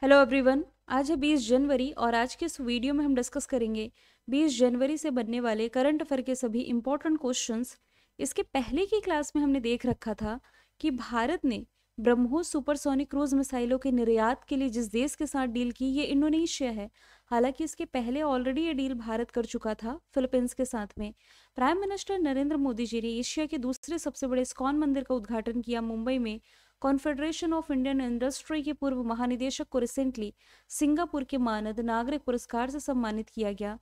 Hello everyone. आज है 20 जनवरी और आज के इस वीडियो में हम डिस्कस करेंगे 20 जनवरी से बनने वाले करंट अफेयर के सभी इंपॉर्टेंट क्वेश्चंस। इसके पहले की क्लास में हमने देख रखा था कि भारत ने ब्रह्मोस सुपरसोनिक क्रूज मिसाइलों के निर्यात के लिए जिस देश के साथ डील की, ये इंडोनेशिया है। हालांकि इसके पहले ऑलरेडी ये डील भारत कर चुका था फिलीपींस के साथ में। प्राइम मिनिस्टर नरेंद्र मोदी जी ने एशिया के दूसरे सबसे बड़े इस्कॉन मंदिर का उद्घाटन किया मुंबई में। कॉन्फेडरेशन ऑफ इंडियन इंडस्ट्री के पूर्व महानिदेशक को रिसेंटली सिंगापुर के मानद नागरिक पुरस्कार से सम्मानित किया गया।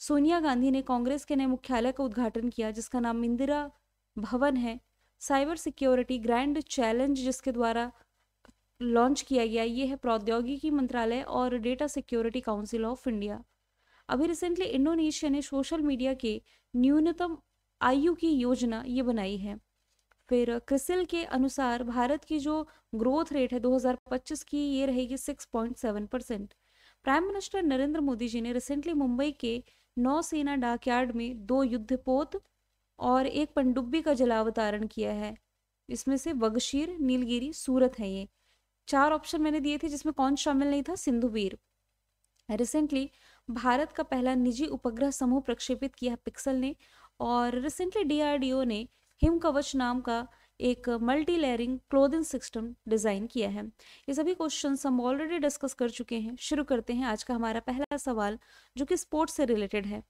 सोनिया गांधी ने कांग्रेस के नए मुख्यालय का उद्घाटन किया जिसका नाम इंदिरा भवन है। साइबर सिक्योरिटी ग्रैंड चैलेंज जिसके द्वारा लॉन्च किया गया, ये है प्रौद्योगिकी मंत्रालय और data security council of India. अभी रिसेंटली इंडोनेशिया ने सोशल मीडिया के न्यूनतम आयु की योजना ये बनाई है। फिर क्रिसिल के अनुसार भारत की जो ग्रोथ रेट है 2025 की, ये रहेगी 6.7%। प्राइम मिनिस्टर नरेंद्र मोदी जी ने रिसेंटली मुंबई के नौसेना डॉकयार्ड में 2 युद्धपोत और एक पनडुब्बी का जलावतरण किया है। इसमें से वगशीर, नीलगिरी, सूरत है। ये 4 ऑप्शन मैंने दिए थे जिसमें कौन शामिल नहीं था? सिंधुवीर। रिसेंटली भारत का पहला निजी उपग्रह समूह प्रक्षेपित किया पिक्सल ने। और रिसेंटली डीआरडीओ ने हिम कवच नाम का एक multi layering clothing system design किया है। ये सभी क्वेश्चंस हम ऑलरेडी डिस्कस कर चुके हैं। शुरू करते हैं आज का हमारा पहला सवाल जो कि स्पोर्ट्स से रिलेटेड है।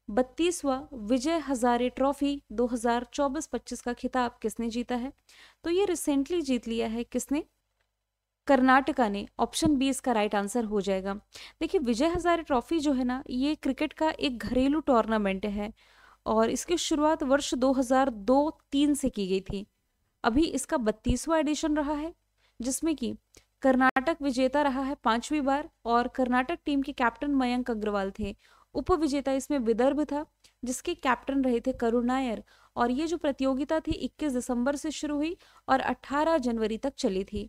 32वां विजय हजारे ट्रॉफी 2024-25 का खिताब किसने जीता है? तो ये रिसेंटली जीत लिया है किसने? कर्नाटका ने। ऑप्शन बी इसका राइट आंसर हो जाएगा। देखिए, विजय हजारे ट्रॉफी जो है ना, ये क्रिकेट का एक घरेलू टूर्नामेंट है और इसकी शुरुआत वर्ष 2002-3 से की गई थी। अभी इसका 32वां एडिशन रहा है जिसमें कि कर्नाटक विजेता रहा है 5वीं बार और कर्नाटक टीम के कैप्टन मयंक अग्रवाल थे। उप विजेता इसमें विदर्भ था जिसके कैप्टन रहे थे करुण नायर। और ये जो प्रतियोगिता थी 21 दिसंबर से शुरू हुई और 18 जनवरी तक चली थी।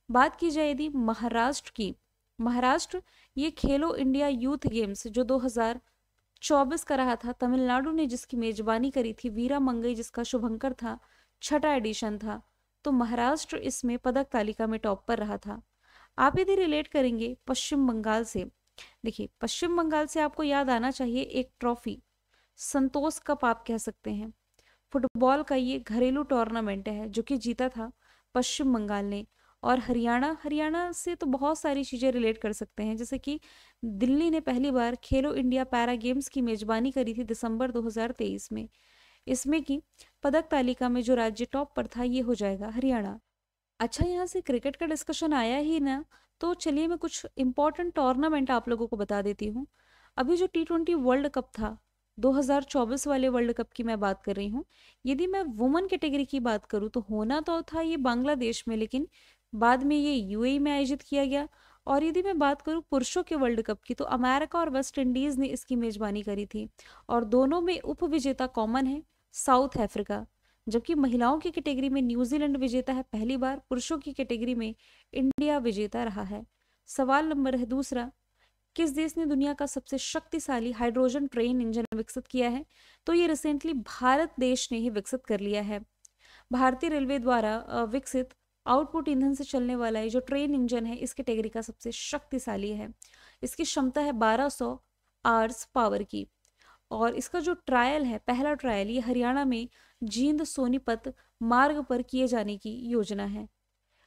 बात की जाए यदि महाराष्ट्र की, महाराष्ट्र ये खेलो इंडिया यूथ गेम्स जो 2024 का रहा था, तमिलनाडु ने जिसकी मेजबानी करी थी, वीरा मंगई जिसका शुभंकर था, 6ठा एडिशन था। तो महाराष्ट्र इसमें पदक तालिका में टॉप पर रहा था। आप यदि रिलेट करेंगे पश्चिम बंगाल से, देखिए पश्चिम बंगाल से आपको याद आना चाहिए एक ट्रॉफी, संतोष कप आप कह सकते हैं। फुटबॉल का ये घरेलू टूर्नामेंट है जो कि जीता था पश्चिम बंगाल ने। और हरियाणा से तो बहुत सारी चीज़ें रिलेट कर सकते हैं, जैसे कि दिल्ली ने पहली बार खेलो इंडिया पैरा गेम्स की मेजबानी करी थी दिसंबर 2023 में। इसमें कि पदक तालिका में जो राज्य टॉप पर था ये हो जाएगा हरियाणा। अच्छा, यहाँ से क्रिकेट का डिस्कशन आया ही ना, तो चलिए मैं कुछ इंपॉर्टेंट टूर्नामेंट आप लोगों को बता देती हूँ। अभी जो T20 वर्ल्ड कप था 2024 वाले वर्ल्ड कप की मैं बात कर रही हूँ। यदि मैं वुमेन कैटेगरी की बात करूँ तो होना तो था ये बांग्लादेश में, लेकिन बाद में ये यूएई में आयोजित किया गया। और यदि मैं बात करूँ पुरुषों के वर्ल्ड कप की तो अमेरिका और वेस्ट इंडीज ने इसकी मेजबानी करी थी और दोनों में उप विजेता कॉमन है, साउथ अफ्रीका। जबकि महिलाओं की कैटेगरी में न्यूजीलैंड विजेता है पहली बार, पुरुषों की कैटेगरी में इंडिया विजेता रहा है। सवाल नंबर है दूसरा, किस देश ने दुनिया का सबसे शक्तिशाली हाइड्रोजन ट्रेन इंजन विकसित किया है? तो ये रिसेंटली भारत देश ने ही विकसित कर लिया है। भारतीय रेलवे द्वारा विकसित आउटपुट ईंधन से चलने वाला ये जो ट्रेन इंजन है इस कैटेगरी का सबसे शक्तिशाली है। इसकी क्षमता है 1200 आवर्स पावर की। और इसका जो ट्रायल है, पहला ट्रायल, ये हरियाणा में जींद सोनीपत मार्ग पर किए जाने की योजना है।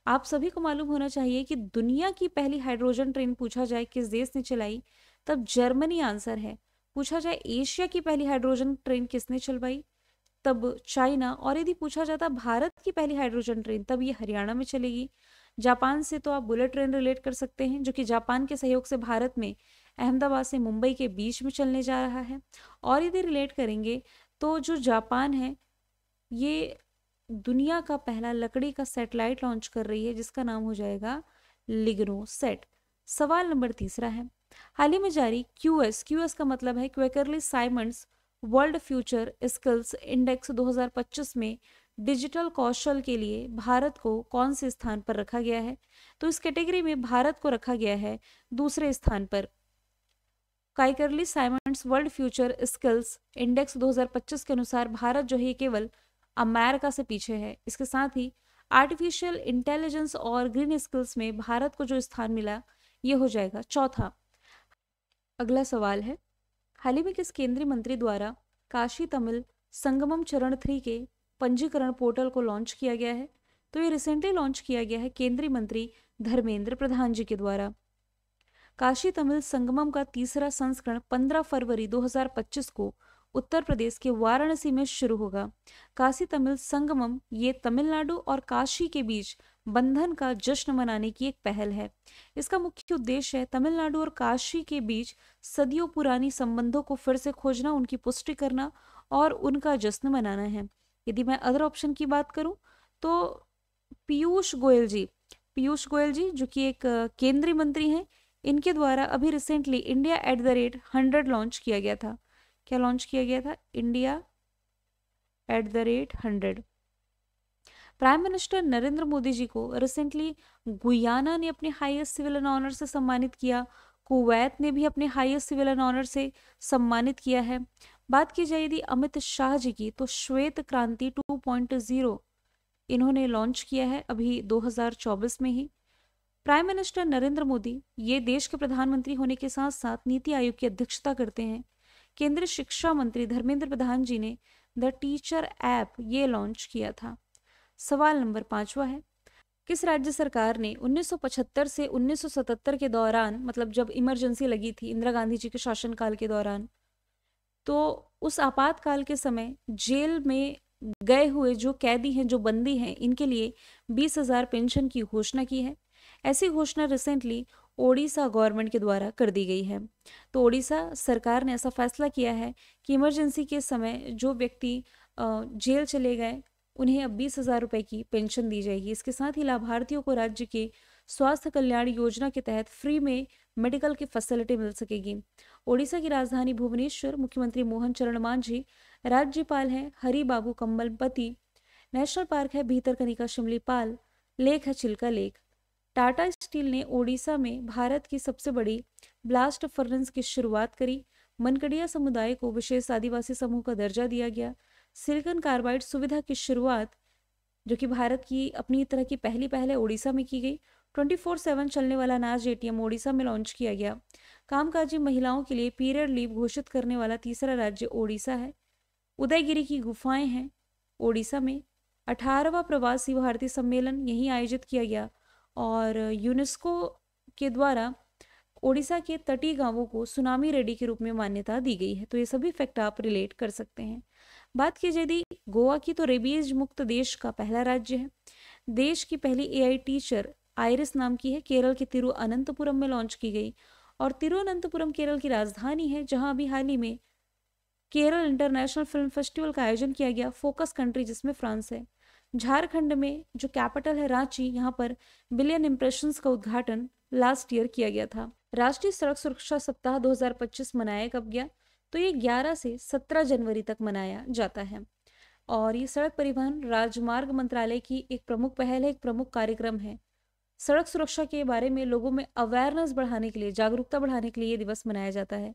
आप सभी को मालूम होना चाहिए कि दुनिया की पहली हाइड्रोजन ट्रेन पूछा जाए किस देश ने चलाई, तब जर्मनी आंसर है। पूछा जाए एशिया की पहली हाइड्रोजन ट्रेन किसने चलवाई, तब चाइना। और यदि पूछा जाता भारत की पहली हाइड्रोजन ट्रेन, तब ये हरियाणा में चलेगी। जापान से तो आप बुलेट ट्रेन रिलेट कर सकते हैं जो कि जापान के सहयोग से भारत में अहमदाबाद से मुंबई के बीच में चलने जा रहा है। और यदि रिलेट करेंगे तो जो जापान है ये दुनिया का पहला लकड़ी का सैटेलाइट लॉन्च कर रही है जिसका नाम हो जाएगा लिग्नो सेट। सवाल नंबर तीसरा है, हाल ही में जारी क्यूएस का मतलब है Quacquarelli Symonds world future skills index 2025 में डिजिटल कौशल के लिए भारत को कौन से स्थान पर रखा गया है? तो इस कैटेगरी में भारत को रखा गया है दूसरे स्थान पर। Quacquarelli Symonds world future skills index 2025 के अनुसार भारत जो है केवल अमेरिका से पीछे है। इसके साथ ही आर्टिफिशियल इंटेलिजेंस और ग्रीन स्किल्स में भारत को जो स्थान मिला ये हो जाएगा चौथा। अगला सवाल है, हाल ही में किस केंद्रीय मंत्री द्वारा काशी तमिल संगमम चरण 3 के पंजीकरण पोर्टल को लॉन्च किया गया है? तो ये रिसेंटली लॉन्च किया गया है केंद्रीय मंत्री धर्मेंद्र प्रधान जी के द्वारा। काशी तमिल संगमम का तीसरा संस्करण 15 फरवरी 2025 को उत्तर प्रदेश के वाराणसी में शुरू होगा। काशी तमिल संगमम ये तमिलनाडु और काशी के बीच बंधन का जश्न मनाने की एक पहल है। इसका मुख्य उद्देश्य है तमिलनाडु और काशी के बीच सदियों पुरानी संबंधों को फिर से खोजना, उनकी पुष्टि करना और उनका जश्न मनाना है। यदि मैं अदर ऑप्शन की बात करूं तो पीयूष गोयल जी जो कि एक केंद्रीय मंत्री हैं, इनके द्वारा अभी रिसेंटली इंडिया @100 लॉन्च किया गया था। क्या लॉन्च किया गया था? India @100। Prime minister Narendra Modi ji को रिसेंटली गुयाना ने अपने हाईएस्ट सिविलियन ऑनर से सम्मानित किया। कुवैत ने भी अपने हाईएस्ट सिविलियन ऑनर से सम्मानित किया है। बात की जाए यदि अमित शाह जी की, तो श्वेत क्रांति 2.0 इन्होंने लॉन्च किया है अभी 2024 में ही। प्राइम मिनिस्टर नरेंद्र मोदी ये देश के प्रधानमंत्री होने के साथ साथ नीति आयोग की अध्यक्षता करते हैं। केंद्रीय शिक्षा मंत्री धर्मेंद्र प्रधान जी ने द टीचर ऐप ये लॉन्च किया था। सवाल नंबर 5वां है, किस राज्य सरकार ने 1975 से 1977 के दौरान, मतलब जब इमरजेंसी लगी थी इंदिरा गांधी जी के शासनकाल के दौरान, तो उस आपातकाल के समय जेल में गए हुए जो कैदी हैं, जो बंदी हैं, इनके लिए 20,000 पेंशन की घोषणा की है। ऐसी घोषणा रिसेंटली ओडिशा गवर्नमेंट के द्वारा कर दी गई है। तो ओडिशा सरकार ने ऐसा फैसला किया है कि इमरजेंसी के समय जो व्यक्ति जेल चले गए उन्हें अब 20,000 रुपये की पेंशन दी जाएगी। इसके साथ ही लाभार्थियों को राज्य के स्वास्थ्य कल्याण योजना के तहत फ्री में मेडिकल की फैसिलिटी मिल सकेगी। ओडिशा की राजधानी भुवनेश्वर, मुख्यमंत्री मोहन चरण मांझी, राज्यपाल हैं हरि बाबू कम्बलपति, नेशनल पार्क है भीतरकनिका शिमलीपाल, लेक है चिल्का लेक। टाटा स्टील ने ओडिशा में भारत की सबसे बड़ी ब्लास्ट फर्नेस की शुरुआत करी। मनकड़िया समुदाय को विशेष आदिवासी समूह का दर्जा दिया गया। सिलिकॉन कार्बाइड सुविधा की शुरुआत, जो कि भारत की अपनी तरह की पहली पहल है, ओडिशा में की गई। 24/7 चलने वाला अनाज एटीएम ओडिशा में लॉन्च किया गया। कामकाजी महिलाओं के लिए पीरियड लीव घोषित करने वाला तीसरा राज्य ओडिशा है। उदयगिरी की गुफाएं हैं ओडिशा में। 18वां प्रवासी भारतीय सम्मेलन यहीं आयोजित किया गया और यूनेस्को के द्वारा ओडिशा के तटीय गांवों को सुनामी रेडी के रूप में मान्यता दी गई है। तो ये सभी फैक्ट आप रिलेट कर सकते हैं। बात की जाए यदि गोवा की, तो रेबीज मुक्त देश का पहला राज्य है। देश की पहली एआई टीचर आइरिस नाम की है, केरल के तिरुअनंतपुरम में लॉन्च की गई। और तिरुअनंतपुरम केरल की राजधानी है, जहां अभी हाल ही में केरल इंटरनेशनल फिल्म फेस्टिवल का आयोजन किया गया, फोकस कंट्री जिसमें फ्रांस है। झारखंड में जो कैपिटल है रांची, यहाँ पर बिलियन इंप्रेशंस का उद्घाटन लास्ट ईयर किया गया था। राष्ट्रीय सड़क सुरक्षा सप्ताह 2025 मनाया कब गया? तो ये 11 से 17 जनवरी तक मनाया जाता है। और ये सड़क परिवहन राजमार्ग मंत्रालय की एक प्रमुख पहल है, एक प्रमुख कार्यक्रम है। सड़क सुरक्षा के बारे में लोगों में अवेयरनेस बढ़ाने के लिए, जागरूकता बढ़ाने के लिए ये दिवस मनाया जाता है।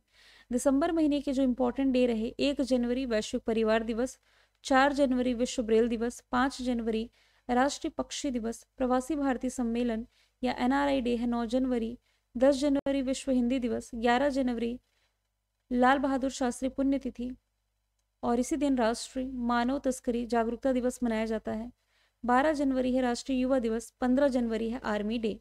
दिसंबर महीने के जो इम्पोर्टेंट डे रहे, 1 जनवरी वैश्विक परिवार दिवस, 4 जनवरी विश्व ब्रेल दिवस, 5 जनवरी राष्ट्रीय पक्षी दिवस, प्रवासी भारतीय सम्मेलन या एनआरआई डे है 9 जनवरी, 10 जनवरी विश्व हिंदी दिवस, 11 जनवरी लाल बहादुर शास्त्री पुण्यतिथि, और इसी दिन राष्ट्रीय मानव तस्करी जागरूकता दिवस मनाया जाता है। 12 जनवरी है राष्ट्रीय युवा दिवस, 15 जनवरी है आर्मी डे।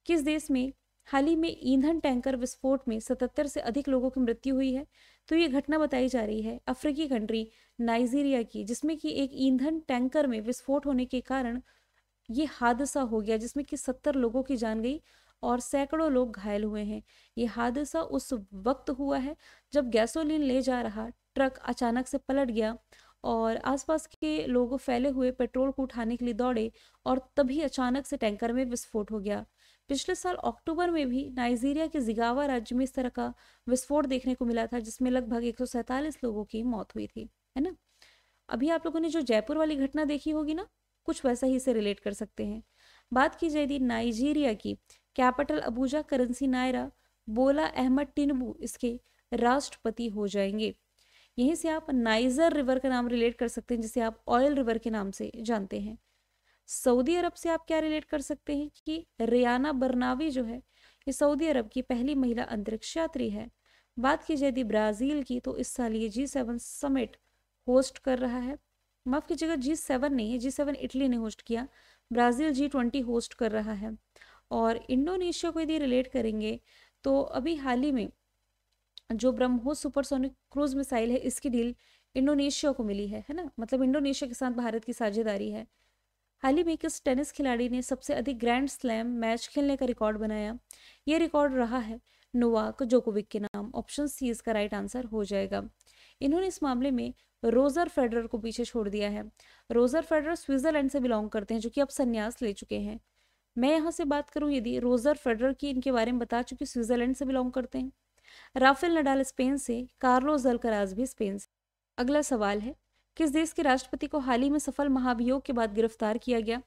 किस देश में हाल ही में ईंधन टैंकर विस्फोट में 77 से अधिक लोगों की मृत्यु हुई है? तो ये घटना बताई जा रही है अफ्रीकी कंट्री नाइजीरिया की, जिसमें कि एक ईंधन टैंकर में विस्फोट होने के कारण ये हादसा हो गया, जिसमें कि 70 लोगों की जान गई और सैकड़ों लोग घायल हुए हैं। ये हादसा उस वक्त हुआ है जब गैसोलीन ले जा रहा ट्रक अचानक से पलट गया और आसपास के लोग फैले हुए पेट्रोल को उठाने के लिए दौड़े और तभी अचानक से टैंकर में विस्फोट हो गया। पिछले साल अक्टूबर में भी नाइजीरिया के जिगावा राज्य में इस तरह का विस्फोट देखने को मिला था, जिसमें लगभग 147 लोगों की मौत हुई थी, है ना। अभी आप लोगों ने जो जयपुर वाली घटना देखी होगी ना, कुछ वैसा ही से रिलेट कर सकते हैं। बात की जाए नाइजीरिया की, कैपिटल अबूजा, करेंसी नायरा, बोला अहमद टिनबू इसके राष्ट्रपति हो जाएंगे। यहीं से आप नाइजर रिवर का नाम रिलेट कर सकते हैं, जिसे आप ऑयल रिवर के नाम से जानते हैं। सऊदी अरब से आप क्या रिलेट कर सकते हैं कि रियाना बरनावी जो है ये सऊदी अरब की पहली महिला अंतरिक्ष यात्री है। बात की जाए यदि ब्राज़ील की, तो इस साल ये G7 समिट होस्ट कर रहा है। माफ़ कीजिएगा, G7 नहीं है, G7 इटली ने होस्ट किया, ब्राज़ील G20 होस्ट कर रहा है। और इंडोनेशिया को यदि रिलेट करेंगे तो अभी हाल ही में जो ब्रह्मोस सुपरसोनिक क्रूज मिसाइल है इसकी डील इंडोनेशिया को मिली है ना, मतलब इंडोनेशिया के साथ भारत की साझेदारी है। हाल ही में किस टेनिस खिलाड़ी ने सबसे अधिक ग्रैंड स्लैम मैच खेलने का रिकॉर्ड बनाया? ये रिकॉर्ड रहा है नोवाक जोकोविक के नाम। ऑप्शन सी इसका राइट आंसर हो जाएगा। इन्होंने इस मामले में रोजर फेडरर को पीछे छोड़ दिया है। रोजर फेडरर स्विट्जरलैंड से बिलोंग करते हैं, जो कि अब संन्यास ले चुके हैं। मैं यहाँ से बात करूँ यदि रोजर फेडरर की, इनके बारे में बता चुकी, स्विट्जरलैंड से बिलोंग करते हैं। राफेल नडाल स्पेन से, कार्लोस अल्कराज भी स्पेन से। अगला सवाल है, किस देश के राष्ट्रपति को हाल ही में सफल महाभियोग के बाद गिरफ्तार किया गया?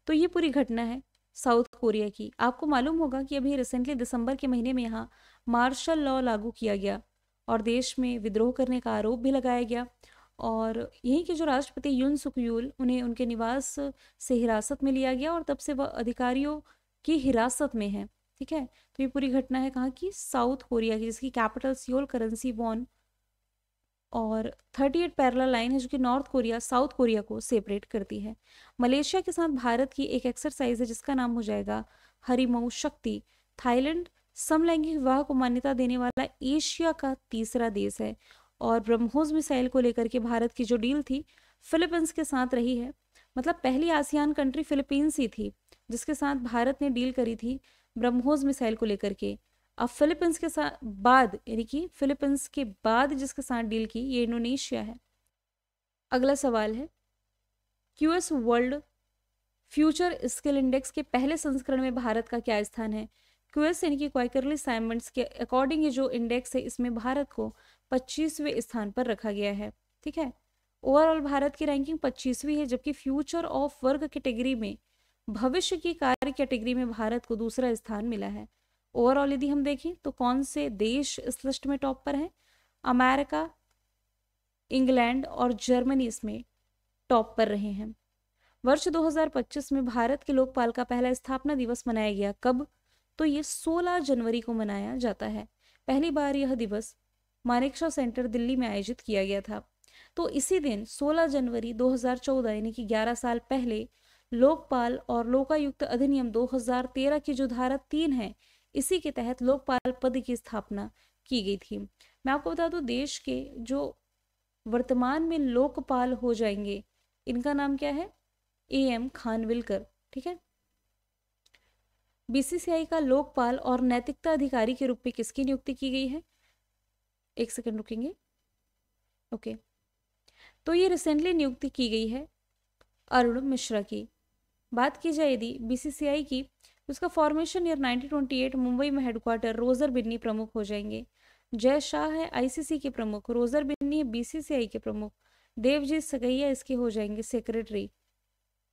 तो ये पूरी घटना है साउथ कोरिया की। आपको मालूम होगा कि अभी रिसेंटली दिसंबर के महीने में यहाँ मार्शल लॉ लागू किया गया और देश में विद्रोह करने का आरोप भी लगाया गया। और यहीं के जो राष्ट्रपति यून सुक यूल, उन्हें उनके निवास से हिरासत में लिया गया और तब से वह अधिकारियों की हिरासत में है। ठीक है, तो ये पूरी घटना है कहाँ की? साउथ कोरिया की, जिसकी कैपिटल सियोल, करेंसी वॉन। और 38 पैरेलल लाइन है जो कि नॉर्थ कोरिया साउथ कोरिया को सेपरेट करती है। मलेशिया के साथ भारत की एक एक्सरसाइज है जिसका नाम हो जाएगा हरिमऊ शक्ति। थाईलैंड समलैंगिक विवाह को मान्यता देने वाला एशिया का तीसरा देश है। और ब्रह्मोस मिसाइल को लेकर के भारत की जो डील थी फिलीपींस के साथ रही है, मतलब पहली आसियान कंट्री फिलीपींस ही थी जिसके साथ भारत ने डील करी थी ब्रह्मोस मिसाइल को लेकर के। अब फिलीपींस के साथ बाद, यानी कि फिलीपींस के बाद जिसके साथ डील की, ये इंडोनेशिया है। अगला सवाल है, QS world future skill index के पहले संस्करण में भारत का क्या स्थान है? क्यूएस यानी कि क्वाइकरली साइमंड्स के अकॉर्डिंग ये जो इंडेक्स है इसमें भारत को 25वें स्थान पर रखा गया है। ठीक है, ओवरऑल भारत की रैंकिंग 25वीं है, जबकि फ्यूचर ऑफ वर्क कैटेगरी में, भविष्य की कार्य कैटेगरी में भारत को दूसरा स्थान मिला है। ओवरऑल यदि हम देखें तो कौन से देश इस लिस्ट में टॉप पर हैं? अमेरिका, इंग्लैंड और जर्मनी इसमें टॉप पर रहे हैं। वर्ष 2025 में भारत के लोकपाल का पहला स्थापना दिवस मनाया गया। कब? तो ये 16 जनवरी को मनाया जाता है। पहली बार यह दिवस मानेकशॉ सेंटर दिल्ली में आयोजित किया गया था। तो इसी दिन 16 जनवरी 2014 यानी कि 11 साल पहले लोकपाल और लोकायुक्त अधिनियम 2013 की जो धारा 3 है, इसी के तहत लोकपाल पद की स्थापना की गई थी। मैं आपको बता दूं, देश के जो वर्तमान में लोकपाल हो जाएंगे, इनका नाम क्या है? AM खानविलकर। ठीक है, बीसीसीआई का लोकपाल और नैतिकता अधिकारी के रूप में किसकी नियुक्ति की गई है? एक सेकंड रुकेंगे। ओके, तो ये रिसेंटली नियुक्ति की गई है अरुण मिश्रा की। बात की जाए यदि बीसीसीआई की, उसका फॉर्मेशन ईयर 1928, मुंबई में हेडक्वार्टर, रोजर बिन्नी प्रमुख हो जाएंगे। जय शाह है आईसीसी के प्रमुख, रोजर बिन्नी है बीसीसीआई के प्रमुख, देवजीत सगैया इसके हो जाएंगे सेक्रेटरी,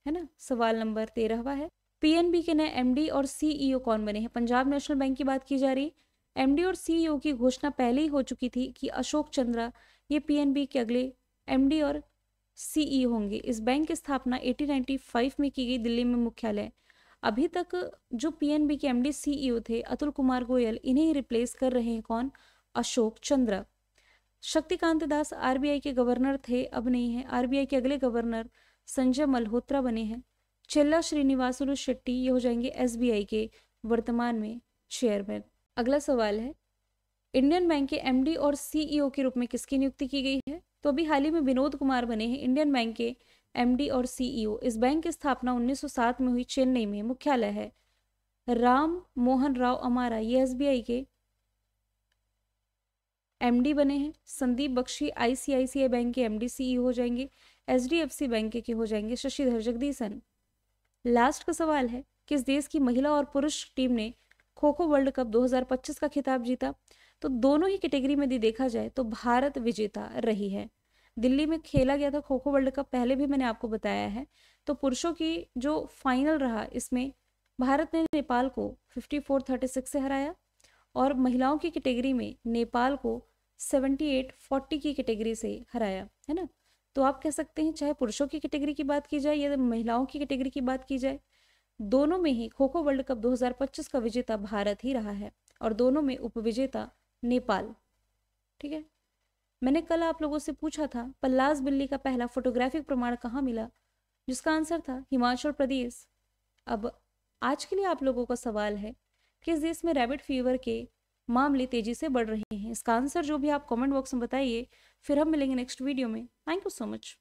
है ना। सवाल नंबर 13वां है, पीएनबी के नए एमडी और सीईओ कौन बने हैं? पंजाब नेशनल बैंक की बात की जा रही। एमडी और सीईओ की घोषणा पहले ही हो चुकी थी कि अशोक चंद्रा ये पीएनबी के अगले एमडी और सीईओ होंगे। इस बैंक की स्थापना 1895 में की गई, दिल्ली में मुख्यालय। अभी तक जो पीएनबी के एमडी सीईओ थे अतुल कुमार गोयल, इन्हें ही रिप्लेस कर रहे हैं कौन? अशोक चंद्रा। शक्तिकांत दास आरबीआई के गवर्नर थे, अब नहीं है। आरबीआई के अगले गवर्नर संजय मल्होत्रा बने हैं। चेल्ला श्रीनिवासुलु शेट्टी ये हो जाएंगे एसबीआई के वर्तमान में चेयरमैन। अगला सवाल है, इंडियन बैंक के एमडी और सीईओ के रूप में किसकी नियुक्ति की गई है? तो अभी हाल ही में विनोद कुमार बने हैं इंडियन बैंक के एमडी और सीईओ। इस बैंक की स्थापना 1907 में हुई, चेन्नई में मुख्यालय है। राम मोहन राव अमारा ये एसबीआई के एमडी बने हैं। संदीप बख्शी आईसीआईसीआई बैंक के एमडी सीईओ हो जाएंगे। एचडीएफसी बैंक के हो जाएंगे शशिधर जगदीशन। लास्ट का सवाल है, किस देश की महिला और पुरुष टीम ने खो खो वर्ल्ड कप 2025 का खिताब जीता? तो दोनों ही कैटेगरी में यदि देखा जाए तो भारत विजेता रही है। दिल्ली में खेला गया था खो खो वर्ल्ड कप, पहले भी मैंने आपको बताया है। तो पुरुषों की जो फाइनल रहा, इसमें भारत ने नेपाल को 54-36 से हराया और महिलाओं की कैटेगरी में नेपाल को 78-40 की कैटेगरी से हराया, है ना। तो आप कह सकते हैं चाहे पुरुषों की कैटेगरी की बात की जाए या महिलाओं की कैटेगरी की बात की जाए, दोनों में ही खो खो वर्ल्ड कप 2025 का विजेता भारत ही रहा है और दोनों में उपविजेता नेपाल। ठीक है। मैंने कल आप लोगों से पूछा था पल्लास बिल्ली का पहला फोटोग्राफिक प्रमाण कहाँ मिला, जिसका आंसर था हिमाचल प्रदेश। अब आज के लिए आप लोगों का सवाल है, किस देश में रैबिट फीवर के मामले तेजी से बढ़ रहे हैं? इसका आंसर जो भी आप कमेंट बॉक्स में बताइए, फिर हम मिलेंगे नेक्स्ट वीडियो में। Thank you so much.